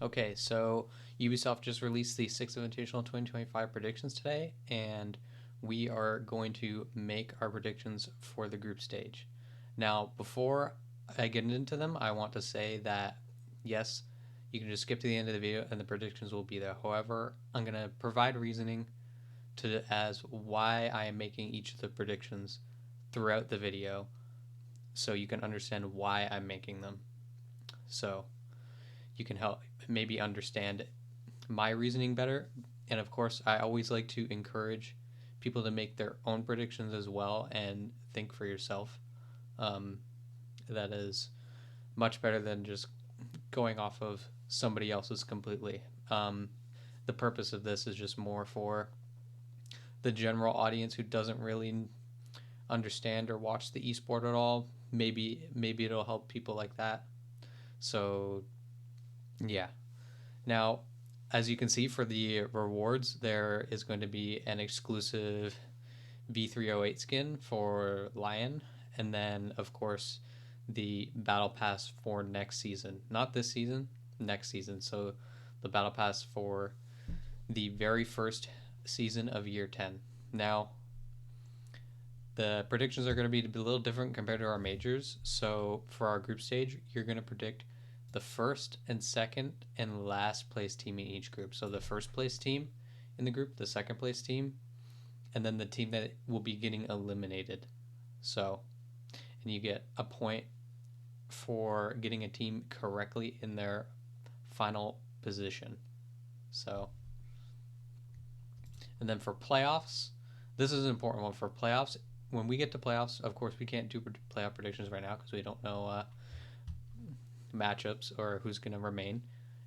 Okay, so Ubisoft just released the 6th Invitational 2025 predictions today, and we are going to make our predictions for the group stage. Now, before I get into them, I want to say that yes, you can just skip to the end of the video and the predictions will be there. However, I'm going to provide reasoning to as why I am making each of the predictions throughout the video so you can understand why I'm making them. So, you can help maybe understand my reasoning better. And of course, I always like to encourage people to make their own predictions as well and think for yourself. Um, that is much better than just going off of somebody else's completely. The purpose of this is just more for the general audience who doesn't really understand or watch the esport at all. Maybe it'll help people like that. So yeah. Now, as you can see for the rewards, there is going to be an exclusive V308 skin for Lion, and then, of course, the Battle Pass for next season. Not this season, next season. So, the Battle Pass for the very first season of Year 10. Now, the predictions are going to be a little different compared to our majors. So, for our group stage, you're going to predict the first and second and last place team in each group. So the first place team in the group, the second place team, and then the team that will be getting eliminated. So, and you get a point for getting a team correctly in their final position. So, and then for playoffs, this is an important one for playoffs. When we get to playoffs, of course, we can't do playoff predictions right now because we don't know matchups or who's going to remain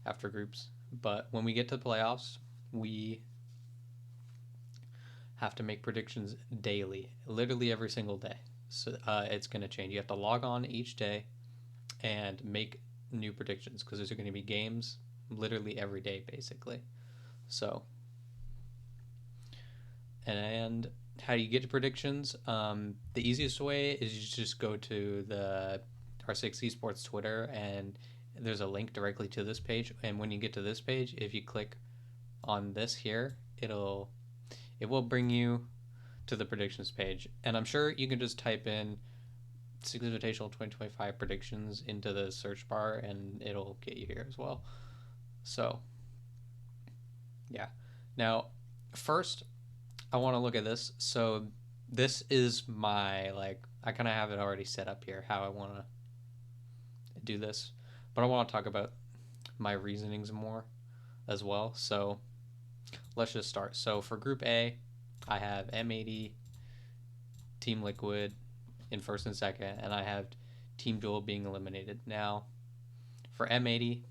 after groups. But when we get to the playoffs, we have to make predictions daily, literally every single day. So it's going to change. You have to log on each day and make new predictions because there's going to be games literally every day, basically. So, and how do you get to predictions? The easiest way is you just go to the R6 Esports Twitter, and there's a link directly to this page. And when you get to this page, if you click on this here, it will bring you to the predictions page. And I'm sure you can just type in 6 Invitational 2025 predictions into the search bar, and it'll get you here as well. So, yeah. Now, first, I want to look at this. So, this is my, I kind of have it already set up here, how I want to do this, but I want to talk about my reasonings more as well. So let's just start. So for Group A, I have M80, Team Liquid in first and second, and I have Team Duel being eliminated. Now, for M80,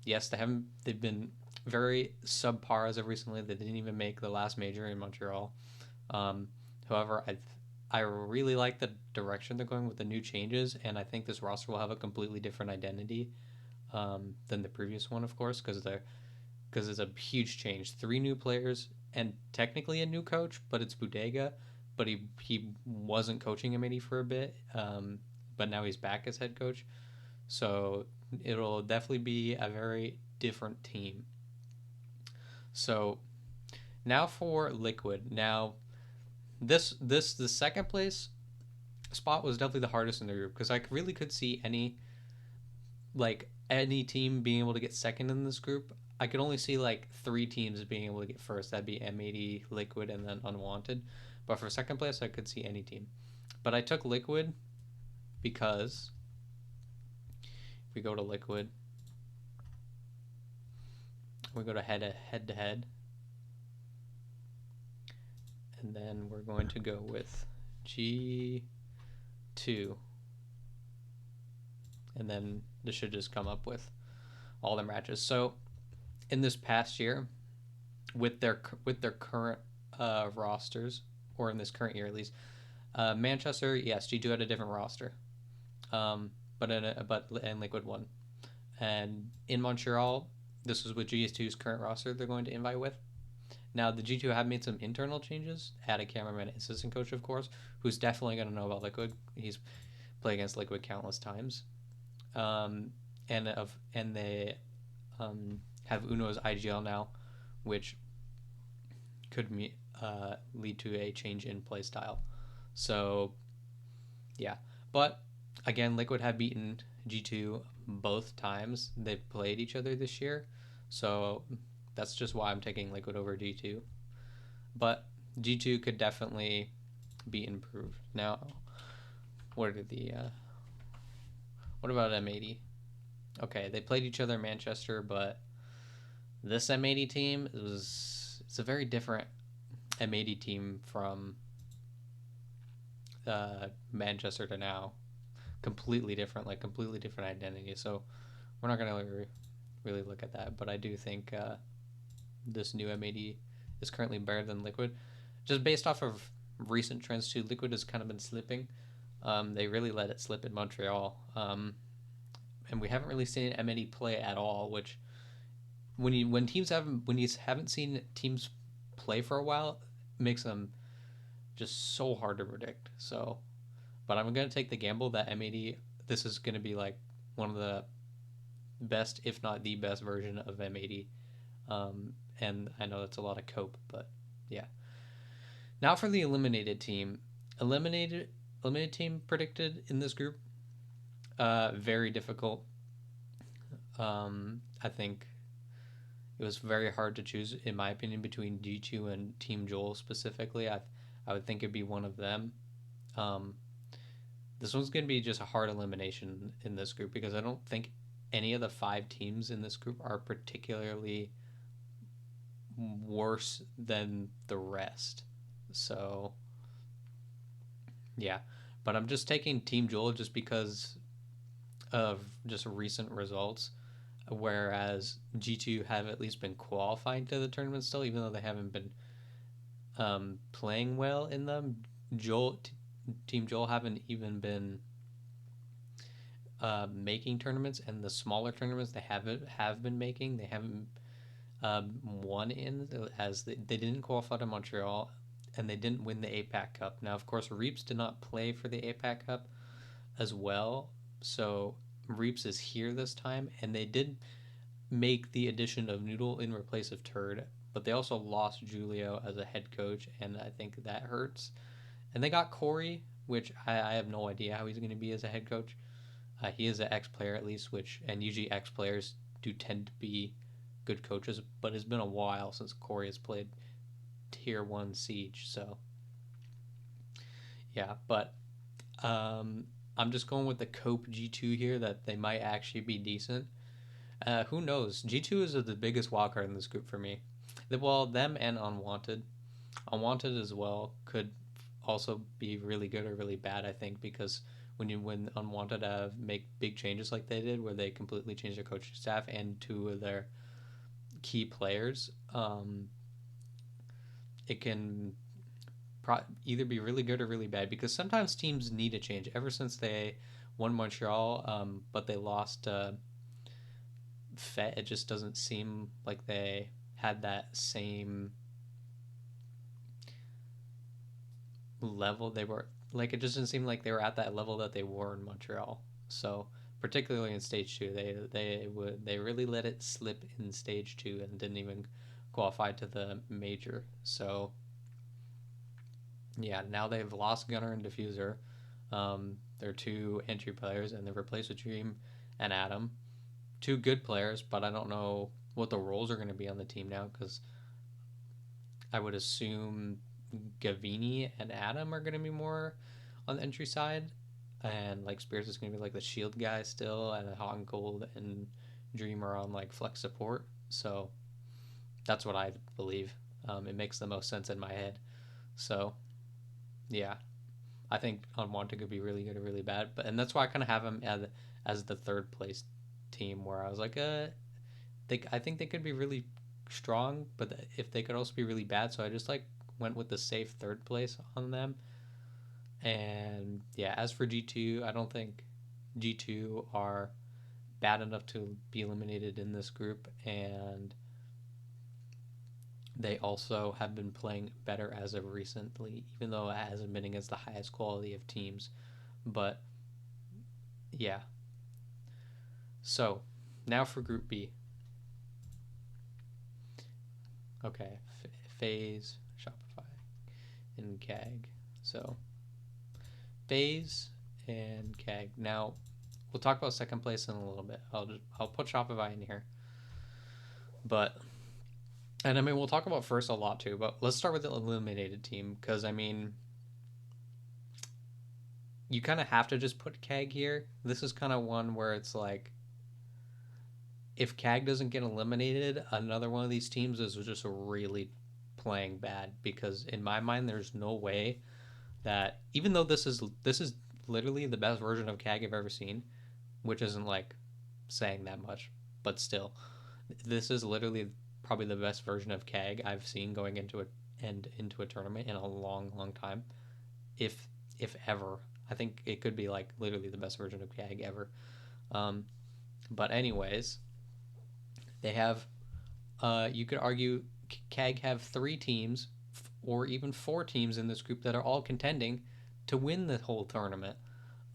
yes, they've been very subpar as of recently. They didn't even make the last major in Montreal. However, I really like the direction they're going with the new changes, and I think this roster will have a completely different identity than the previous one, of course, because it's a huge change. 3 new players and technically a new coach, but it's Bodega, but he wasn't coaching M80 for a bit, but now he's back as head coach. So it'll definitely be a very different team. So now for Liquid. Now the second place spot was definitely the hardest in the group because I really could see any team being able to get second in this group. I could only see 3 teams being able to get first. That'd be M80, Liquid, and then Unwanted. But for second place, I could see any team. But I took Liquid because if we go to Liquid, we go to head to head, and then we're going to go with G2, and then this should just come up with all their matches. So in this past year, with their current rosters, or in this current year at least, Manchester, yes, G2 had a different roster, and Liquid won. And in Montreal, this was with GS2's current roster they're going to invite with. Now, the G2 have made some internal changes, added cameraman and assistant coach, of course, who's definitely going to know about Liquid. He's played against Liquid countless times. And they have Uno's IGL now, which could lead to a change in play style. So yeah, but again, Liquid have beaten G2 both times they've played each other this year, so that's just why I'm taking Liquid over G2. But G2 could definitely be improved. Now, what are the what about M80? Okay, they played each other in Manchester, but this M80 team it's a very different M80 team from Manchester to now. Completely different, like completely different identity. So we're not gonna really look at that, but I do think this new M80 is currently better than Liquid, just based off of recent trends too. Liquid has kind of been slipping. They really let it slip in Montreal, and we haven't really seen M80 play at all. Which when you haven't seen teams play for a while, makes them just so hard to predict. So, but I'm gonna take the gamble that M80. This is gonna be like one of the best, if not the best version of M80. And I know that's a lot of cope, but yeah. Now for the eliminated team. Eliminated team predicted in this group. Very difficult. I think it was very hard to choose, in my opinion, between G2 and Team Joel specifically. I would think it'd be one of them. Um, this one's going to be just a hard elimination in this group because I don't think any of the 5 teams in this group are particularly worse than the rest. So, yeah. But I'm just taking Team Joel just because of just recent results, whereas G2 have at least been qualifying to the tournament still, even though they haven't been playing well in them. Team Joel haven't even been making tournaments, and the smaller tournaments they have been making, they haven't won in, as they didn't qualify to Montreal, and they didn't win the APAC Cup. Now, of course, Reaps did not play for the APAC Cup as well, so Reaps is here this time, and they did make the addition of Noodle in replace of Turd, but they also lost Julio as a head coach, and I think that hurts. And they got Corey, which I have no idea how he's going to be as a head coach. He is an ex-player at least, and usually ex-players do tend to be good coaches, but it's been a while since Corey has played Tier 1 Siege, so yeah, but I'm just going with the Cope G2 here, that they might actually be decent. Who knows? G2 is the biggest wildcard in this group for me. Well, them and Unwanted. Unwanted as well could also be really good or really bad, I think, because when Unwanted make big changes like they did, where they completely changed their coaching staff and 2 of their key players, it can either be really good or really bad, because sometimes teams need a change. Ever since they won Montreal, but they lost Fet, it just doesn't seem like they had that same level. They were like, it just didn't seem like they were at that level that they were in Montreal. So particularly in stage 2, they really let it slip in stage 2 and didn't even qualify to the major. So yeah, now they've lost Gunner and Diffuser. They're 2 entry players, and they're replaced with Dream and Adam. 2 good players, but I don't know what the roles are going to be on the team now, because I would assume Gavini and Adam are going to be more on the entry side, and like Spears is going to be like the shield guy still, and Hot and Cold and Dream are on like flex support. So that's what I believe. It makes the most sense in my head. So yeah, I think Unwanted could be really good or really bad, and that's why I kind of have him as the 3rd place team, where I was like, I think they could be really strong, but if they could also be really bad, so I just like went with the safe 3rd place on them. And yeah, as for G2, I don't think G2 are bad enough to be eliminated in this group, and they also have been playing better as of recently, even though it hasn't been against the highest quality of teams. But yeah. So now for Group B. Okay, FaZe, Shopify, and CAG. So FaZe and CAG. Now we'll talk about second place in a little bit. I'll put Shopify in here, but and I mean we'll talk about first a lot too. But let's start with the eliminated team because I mean you kind of have to just put CAG here. This is kind of one where it's like if CAG doesn't get eliminated, another one of these teams is just really playing bad because in my mind there's no way that even though this is literally the best version of CAG I've ever seen, which isn't like saying that much, but still, this is literally probably the best version of CAG I've seen going into a tournament in a long, long time, if ever. I think it could be like literally the best version of CAG ever. Um, but anyways, they have. You could argue CAG have 3 teams or even 4 teams in this group that are all contending to win the whole tournament.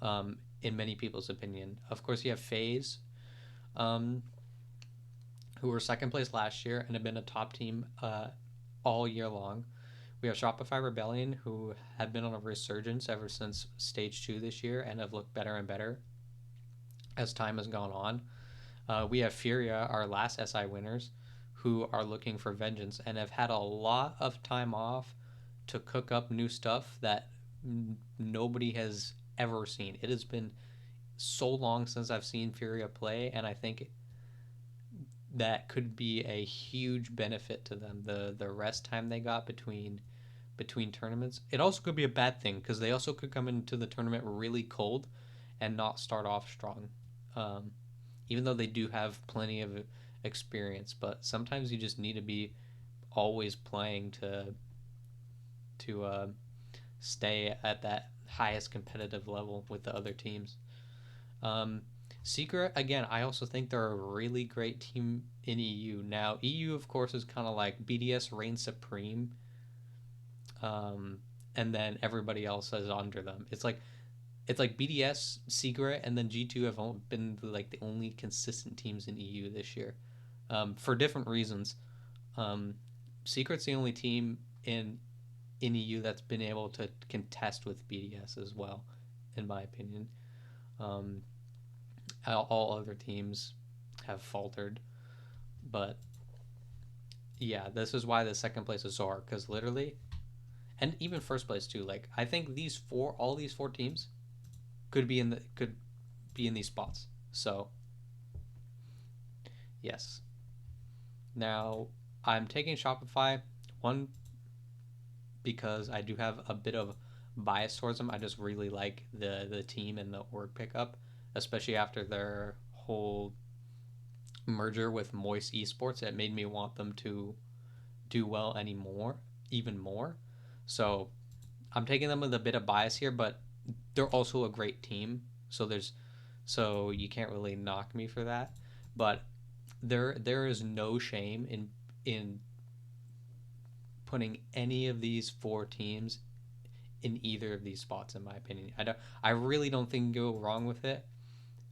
In many people's opinion, of course, you have FaZe, um, who were second place last year and have been a top team all year long. We have Shopify Rebellion, who have been on a resurgence ever since Stage 2 this year and have looked better and better as time has gone on. We have Furia, our last SI winners, who are looking for vengeance and have had a lot of time off to cook up new stuff that nobody has ever seen. It has been so long since I've seen Furia play, and I think that could be a huge benefit to them. The rest time they got between tournaments. It also could be a bad thing because they also could come into the tournament really cold and not start off strong. Um, Even though they do have plenty of experience, but sometimes you just need to be always playing to stay at that highest competitive level with the other teams. Um, Secret, again, I also think they're a really great team in EU. Now, EU, of course, is kind of like BDS reigns supreme, and then everybody else is under them. It's like BDS, Secret, and then G2 have been like the only consistent teams in EU this year, for different reasons. Um, Secret's the only team in EU that's been able to contest with BDS as well, in my opinion. Um, all other teams have faltered, but yeah, this is why the second place is so hard because literally, and even first place too. Like I think all these 4 teams could be in these spots. So yes. Now I'm taking Shopify one because I do have a bit of bias towards them. I just really like the team and the org pickup, especially after their whole merger with Moist Esports. It made me want them to do well even more. So I'm taking them with a bit of bias here, but they're also a great team. So you can't really knock me for that. But there is no shame in putting any of these 4 teams in either of these spots, in my opinion. I really don't think you go wrong with it.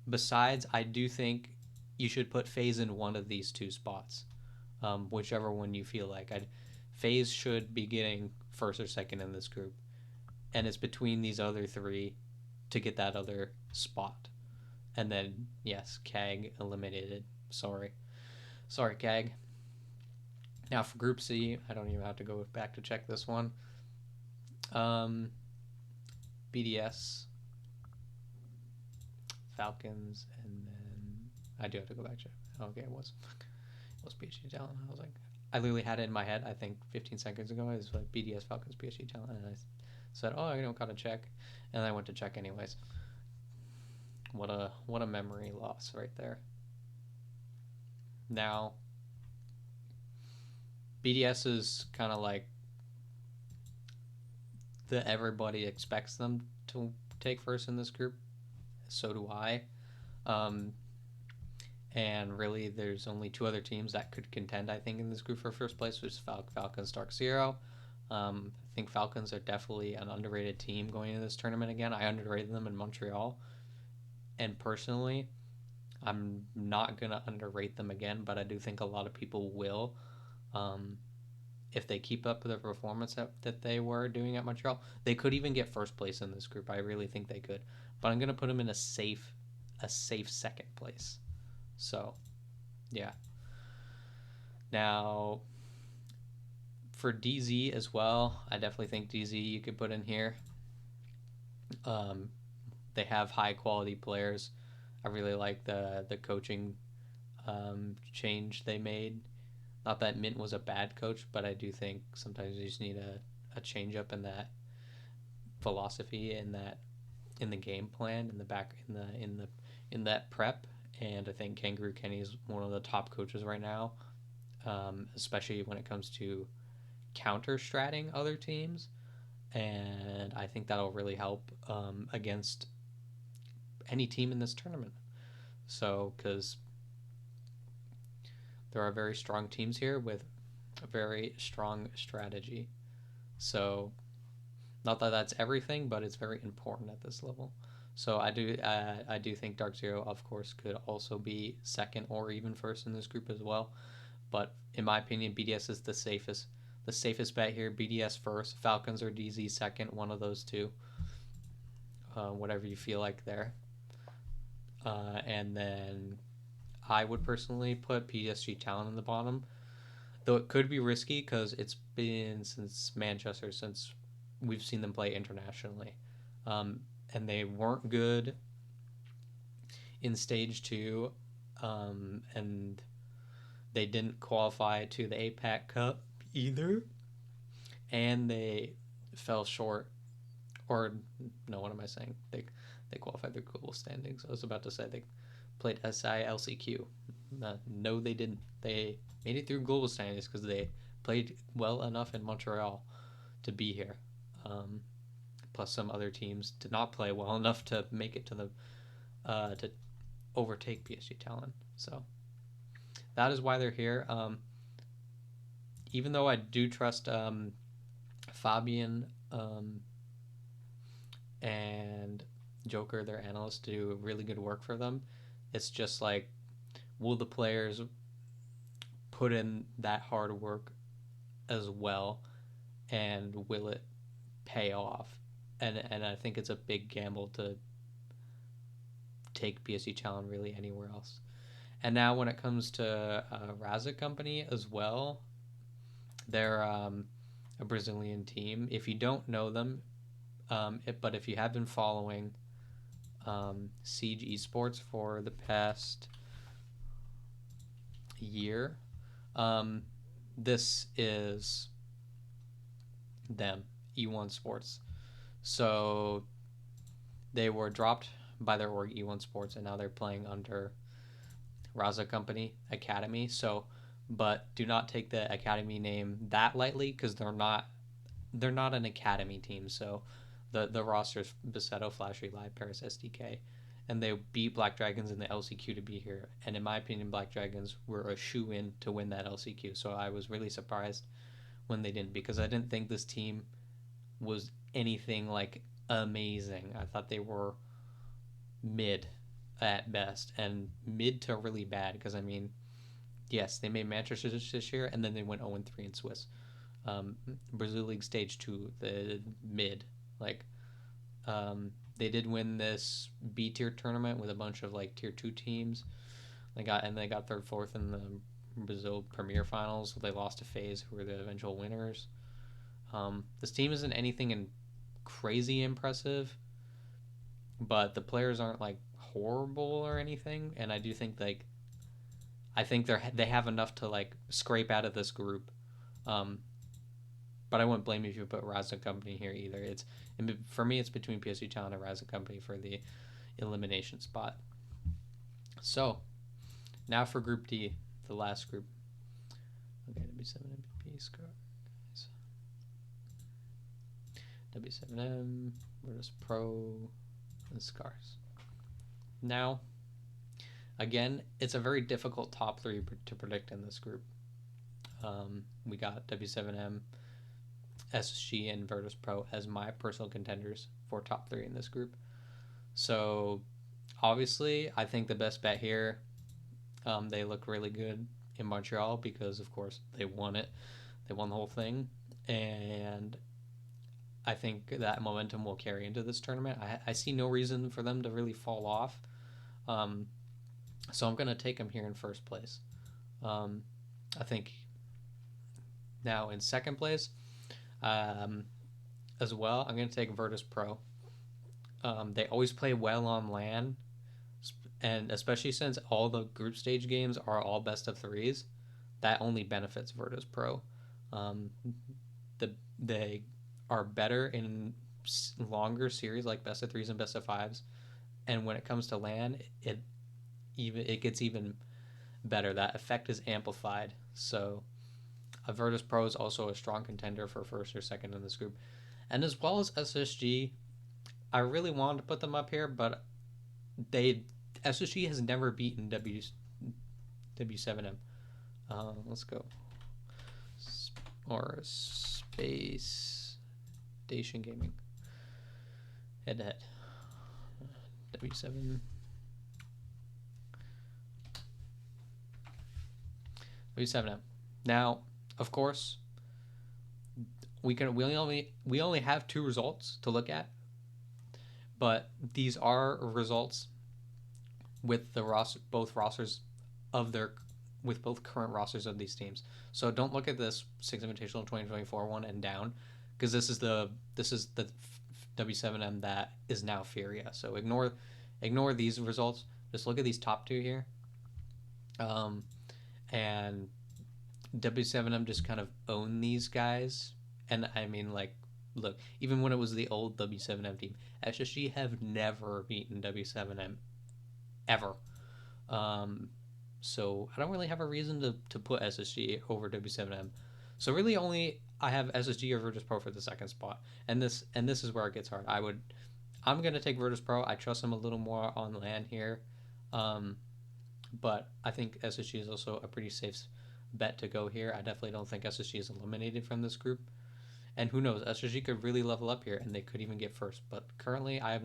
Besides, I do think you should put FaZe in one of these 2 spots, whichever one you feel like. FaZe should be getting first or second in this group, and it's between these other 3 to get that other spot. And then yes, CAG eliminated. Sorry, CAG. Now for Group C, I don't even have to go back to check this one. BDS, Falcons, and then I do have to go back to check. Okay, it was PhD Talent. I was like, I literally had it in my head. I think 15 seconds ago. It was like BDS Falcons PhD Talent, and I said, "Oh, I don't gotta check," and I went to check anyways. What a memory loss right there. Now, BDS is kind of like everybody expects them to take first in this group. So do I. And really, there's only 2 other teams that could contend, I think, in this group for first place, which is Falcons, Dark Zero. I think Falcons are definitely an underrated team going into this tournament again. I underrated them in Montreal. And personally, I'm not going to underrate them again, but I do think a lot of people will. if they keep up the performance that they were doing at Montreal, they could even get first place in this group. I really think they could. But I'm going to put them in a safe second place. So, yeah. Now, for DZ as well, I definitely think DZ you could put in here. They have high quality players. I really like the coaching change they made. Not that Mint was a bad coach, but I do think sometimes you just need a change up in that philosophy, in the game plan, in that prep. And I think Kangaroo Kenny is one of the top coaches right now, especially when it comes to counter stratting other teams. And I think that'll really help against any team in this tournament. So, because there are very strong teams here with a very strong strategy. So, not that that's everything, but it's very important at this level. So I do think Dark Zero, of course, could also be second or even first in this group as well. But in my opinion, BDS is the safest bet here. BDS first, Falcons or DZ second, one of those two. Whatever you feel like there. And then I would personally put PSG Talon in the bottom, though it could be risky because it's been since Manchester, since we've seen them play internationally. And they weren't good in stage 2, and they didn't qualify to the APAC Cup either, and they fell short. Or no, what am I saying? They qualified their global standings. I was about to say they played SILCQ. No, they didn't. They made it through global standings because they played well enough in Montreal to be here. Plus, some other teams did not play well enough to make it to the to overtake PSG Talon. So that is why they're here. Even though I do trust Fabian and Joker, their analysts, to do really good work for them, it's just like, will the players put in that hard work as well, and will it pay off? And I think it's a big gamble to take PSG Challenge really anywhere else. And now when it comes to Raza Company as well, they're a Brazilian team. If you don't know them, but if you have been following Siege Esports for the past year, this is them, E1 Sports. So they were dropped by their org, E1 Sports, and now they're playing under Raza Company Academy. So, but do not take the Academy name that lightly, because they're not an Academy team. So the roster is Baseto, Flashy, Live, Paris, SDK, and they beat Black Dragons in the LCQ to be here. And in my opinion, Black Dragons were a shoe-in to win that LCQ. So I was really surprised when they didn't, because I didn't think this team was anything like amazing. I thought they were mid at best, and mid to really bad, because I mean, yes, they made Manchester this year, and then they went 0-3 in Swiss. Brazil League Stage 2, the mid. Like, they did win this B tier tournament with a bunch of like tier 2 teams. They got third, fourth in the Brazil Premier Finals. They lost to FaZe, who were the eventual winners. This team isn't anything crazy impressive, but the players aren't like horrible or anything. And I do think I think they have enough to like scrape out of this group. But I wouldn't blame you if you put Raza Company here either. For me, it's between PSG Challenge and Raza Company for the elimination spot. So now for Group D, the last group. Okay, W7 MVP score. W7M, Virtus Pro, and Scars. Now, again, it's a very difficult top 3 to predict in this group. We got W7M, SSG, and Virtus Pro as my personal contenders for top 3 in this group. So, obviously, I think the best bet here, they look really good in Montreal because, of course, they won it. They won the whole thing, and I think that momentum will carry into this tournament. I see no reason for them to really fall off. Um, so I'm going to take them here in first place. Um, I think now in second place, um, as well, I'm going to take Virtus Pro. They always play well on LAN, and especially since all the group stage games are all best of threes, that only benefits Virtus Pro. Um, they are better in longer series like best of threes and best of fives, and when it comes to LAN, it gets even better. That effect is amplified. So, Virtus Pro is also a strong contender for first or second in this group, and as well as SSG. I really wanted to put them up here, but they SSG has never beaten W7M. Let's go. Or Space Station Gaming. Head to head. W7. W7M. Now, of course, we only have two results to look at, but these are results with the both rosters of their with both current rosters of these teams. So don't look at this Six Invitational 2024 one and down, because this is the W7M that is now Furia. So ignore these results. Just look at these top two here. And W7M just kind of own these guys. And I mean, like, look, even when it was the old W7M team, SSG have never beaten W7M ever. So I don't really have a reason to put SSG over W7M. So really only I have SSG or Virtus Pro for the second spot. And this is where it gets hard. I'm gonna take Virtus Pro. I trust them a little more on LAN here. But I think SSG is also a pretty safe bet to go here. I definitely don't think SSG is eliminated from this group. And who knows, SSG could really level up here and they could even get first. But currently I have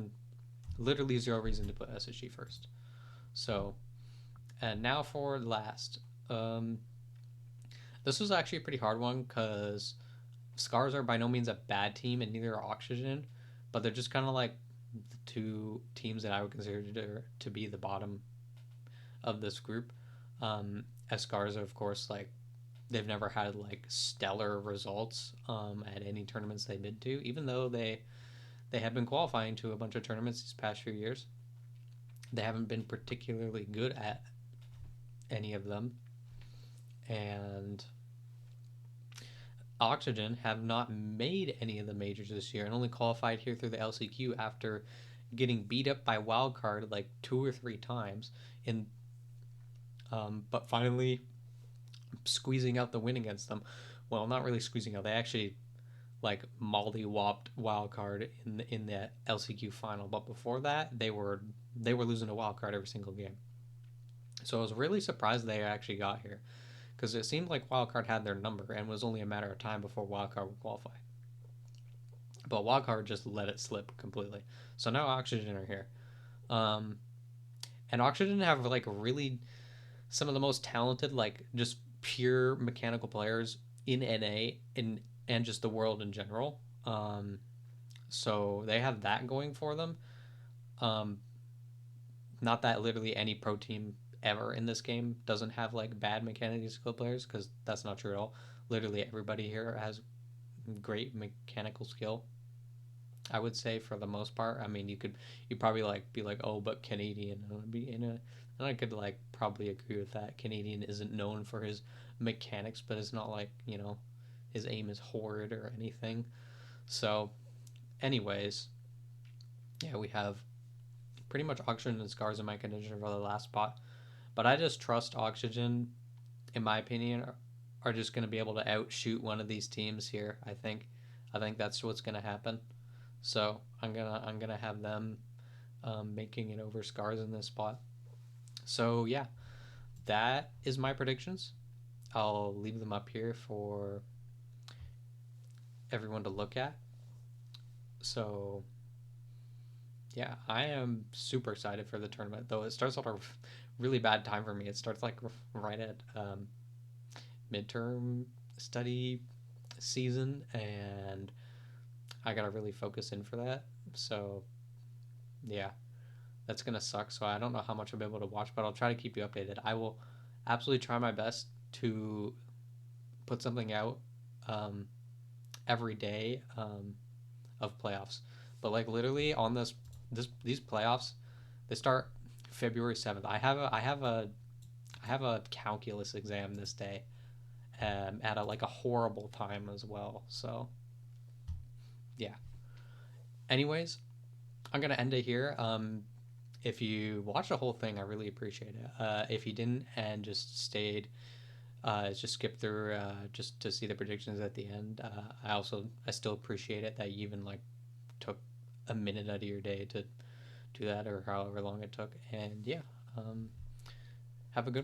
literally zero reason to put SSG first. So, and now for last. This was actually a pretty hard one because Scars are by no means a bad team and neither are Oxygen, but they're just kind of like the two teams that I would consider to be the bottom of this group. As Scars are, of course, like they've never had like stellar results at any tournaments they've been to, even though they have been qualifying to a bunch of tournaments these past few years. They haven't been particularly good at any of them. And Oxygen have not made any of the majors this year and only qualified here through the LCQ after getting beat up by Wildcard like 2 or 3 times but finally squeezing out the win against them. Well, not really squeezing out. They actually like molly-whopped Wildcard in the LCQ final, but before that they were losing to Wildcard every single game. So I was really surprised they actually got here, because it seemed like Wildcard had their number and was only a matter of time before Wildcard would qualify. But Wildcard just let it slip completely. So now Oxygen are here. And Oxygen have like really some of the most talented, like just pure mechanical players in NA and just the world in general. So they have that going for them. Not that literally any pro team ever in this game doesn't have like bad mechanically skilled players, because that's not true at all. Literally everybody here has great mechanical skill, I would say, for the most part. I mean, you'd probably like be like, oh, but Canadian, and I could like probably agree with that. Canadian isn't known for his mechanics, but it's not like, you know, his aim is horrid or anything. So anyways, yeah, we have pretty much Oxygen and Scars in my contention for the last spot. But I just trust Oxygen, in my opinion, are just going to be able to outshoot one of these teams here. I think that's what's going to happen. So I'm gonna have them making it over Scars in this spot. So yeah, that is my predictions. I'll leave them up here for everyone to look at. So yeah, I am super excited for the tournament, though it starts at a really bad time for me. It starts like right at midterm study season, and I gotta really focus in for that. So yeah, that's gonna suck. So I don't know how much I'll be able to watch, but I'll try to keep you updated. I will absolutely try my best to put something out um, every day of playoffs. But like literally on these playoffs, they start February 7th. I have a calculus exam this day, at a like a horrible time as well. So yeah. Anyways, I'm gonna end it here. If you watched the whole thing, I really appreciate it. If you didn't and just stayed, just skip through just to see the predictions at the end, I still appreciate it that you even like took a minute out of your day to do that, or however long it took. And yeah, have a good